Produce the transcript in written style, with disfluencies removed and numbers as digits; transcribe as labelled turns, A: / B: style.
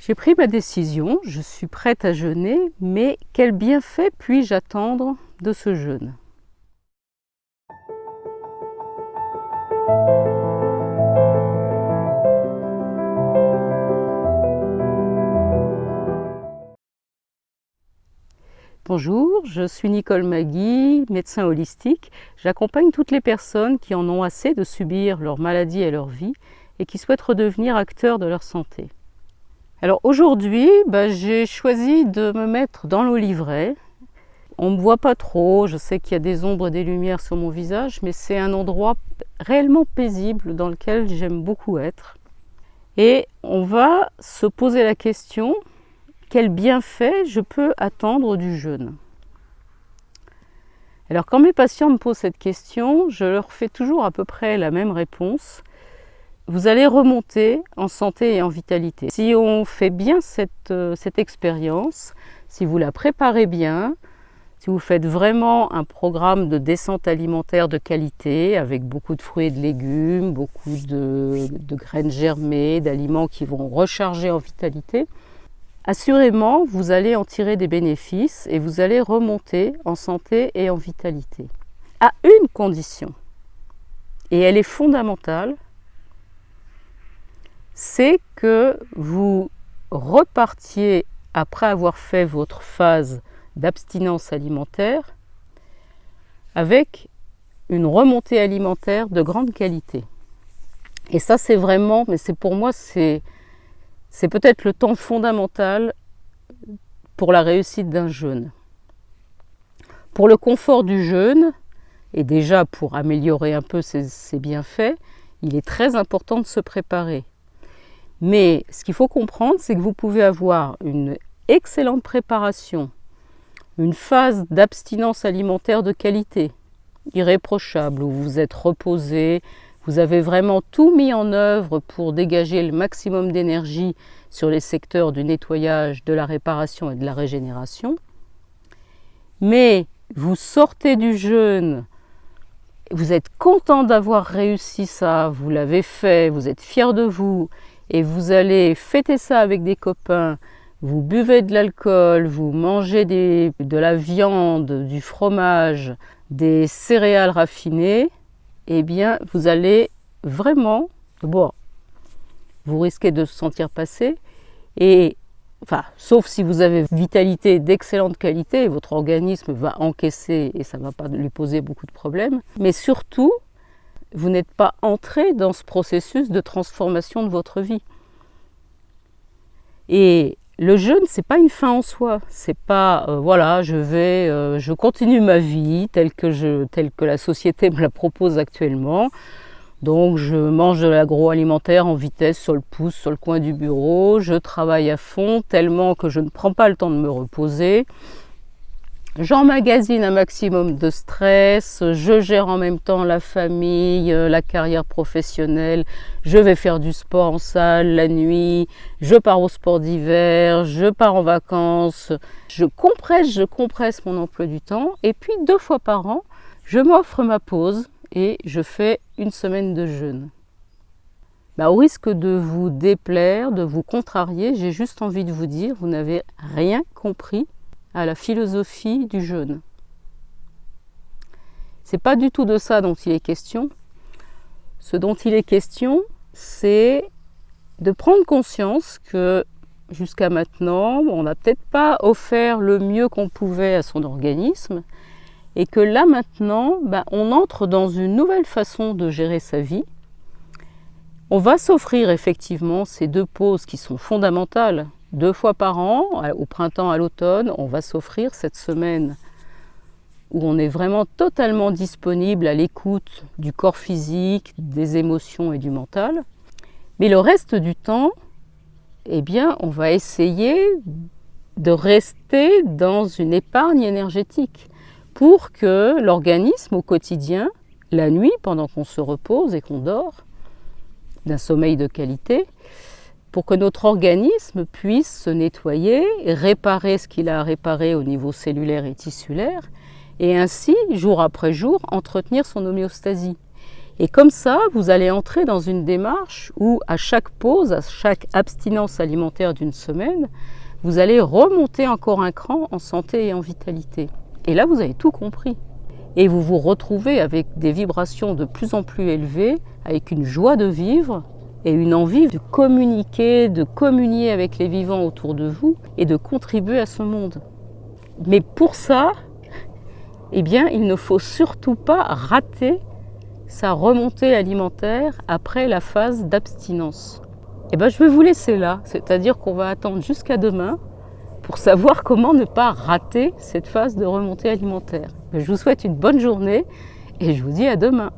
A: J'ai pris ma décision, je suis prête à jeûner, mais quel bienfait puis-je attendre de ce jeûne? Bonjour, je suis Nicole Magui, médecin holistique. J'accompagne toutes les personnes qui en ont assez de subir leur maladie et leur vie et qui souhaitent redevenir acteurs de leur santé. Alors aujourd'hui, j'ai choisi de me mettre dans l'oliveraie. On ne me voit pas trop, je sais qu'il y a des ombres et des lumières sur mon visage, mais c'est un endroit réellement paisible dans lequel j'aime beaucoup être. Et on va se poser la question: quel bienfait je peux attendre du jeûne? Alors quand mes patients me posent cette question, je leur fais toujours à peu près la même réponse. Vous allez remonter en santé et en vitalité. Si on fait bien cette expérience, si vous la préparez bien, si vous faites vraiment un programme de descente alimentaire de qualité, avec beaucoup de fruits et de légumes, beaucoup de graines germées, d'aliments qui vont recharger en vitalité, assurément, vous allez en tirer des bénéfices et vous allez remonter en santé et en vitalité. À une condition, et elle est fondamentale, c'est que vous repartiez, après avoir fait votre phase d'abstinence alimentaire, avec une remontée alimentaire de grande qualité. Et ça, c'est vraiment, mais c'est pour moi, c'est peut-être le temps fondamental pour la réussite d'un jeûne. Pour le confort du jeûne, et déjà pour améliorer un peu ses bienfaits, il est très important de se préparer. Mais ce qu'il faut comprendre, c'est que vous pouvez avoir une excellente préparation, une phase d'abstinence alimentaire de qualité, irréprochable, où vous êtes reposé, vous avez vraiment tout mis en œuvre pour dégager le maximum d'énergie sur les secteurs du nettoyage, de la réparation et de la régénération. Mais vous sortez du jeûne, vous êtes content d'avoir réussi ça, vous l'avez fait, vous êtes fier de vous, et vous allez fêter ça avec des copains, vous buvez de l'alcool, vous mangez de la viande, du fromage, des céréales raffinées, eh bien, vous allez vraiment, vous risquez de se sentir passer, sauf si vous avez une vitalité d'excellente qualité, votre organisme va encaisser et ça ne va pas lui poser beaucoup de problèmes, mais surtout, vous n'êtes pas entré dans ce processus de transformation de votre vie. Et le jeûne, c'est pas une fin en soi. C'est pas je continue ma vie telle que la société me la propose actuellement. Donc je mange de l'agroalimentaire en vitesse sur le pouce, sur le coin du bureau. Je travaille à fond tellement que je ne prends pas le temps de me reposer. J'emmagasine un maximum de stress, je gère en même temps la famille, la carrière professionnelle, je vais faire du sport en salle la nuit, je pars au sport d'hiver, je pars en vacances, je compresse mon emploi du temps et puis 2 fois par an, je m'offre ma pause et je fais une semaine de jeûne. Au risque de vous déplaire, de vous contrarier, j'ai juste envie de vous dire, vous n'avez rien compris à la philosophie du jeûne. C'est pas du tout de ça dont il est question. Ce dont il est question, c'est de prendre conscience que jusqu'à maintenant, on n'a peut-être pas offert le mieux qu'on pouvait à son organisme et que là maintenant, on entre dans une nouvelle façon de gérer sa vie. On va s'offrir effectivement ces 2 pauses qui sont fondamentales. 2 fois par an, au printemps, à l'automne, on va s'offrir cette semaine où on est vraiment totalement disponible à l'écoute du corps physique, des émotions et du mental. Mais le reste du temps, on va essayer de rester dans une épargne énergétique pour que l'organisme au quotidien, la nuit, pendant qu'on se repose et qu'on dort, d'un sommeil de qualité, pour que notre organisme puisse se nettoyer, réparer ce qu'il a à réparer au niveau cellulaire et tissulaire, et ainsi, jour après jour, entretenir son homéostasie. Et comme ça, vous allez entrer dans une démarche où à chaque pause, à chaque abstinence alimentaire d'une semaine, vous allez remonter encore un cran en santé et en vitalité. Et là, vous avez tout compris. Et vous vous retrouvez avec des vibrations de plus en plus élevées, avec une joie de vivre et une envie de communiquer, de communier avec les vivants autour de vous et de contribuer à ce monde. Mais pour ça, eh bien, il ne faut surtout pas rater sa remontée alimentaire après la phase d'abstinence. Eh bien, je vais vous laisser là, c'est-à-dire qu'on va attendre jusqu'à demain pour savoir comment ne pas rater cette phase de remontée alimentaire. Je vous souhaite une bonne journée et je vous dis à demain.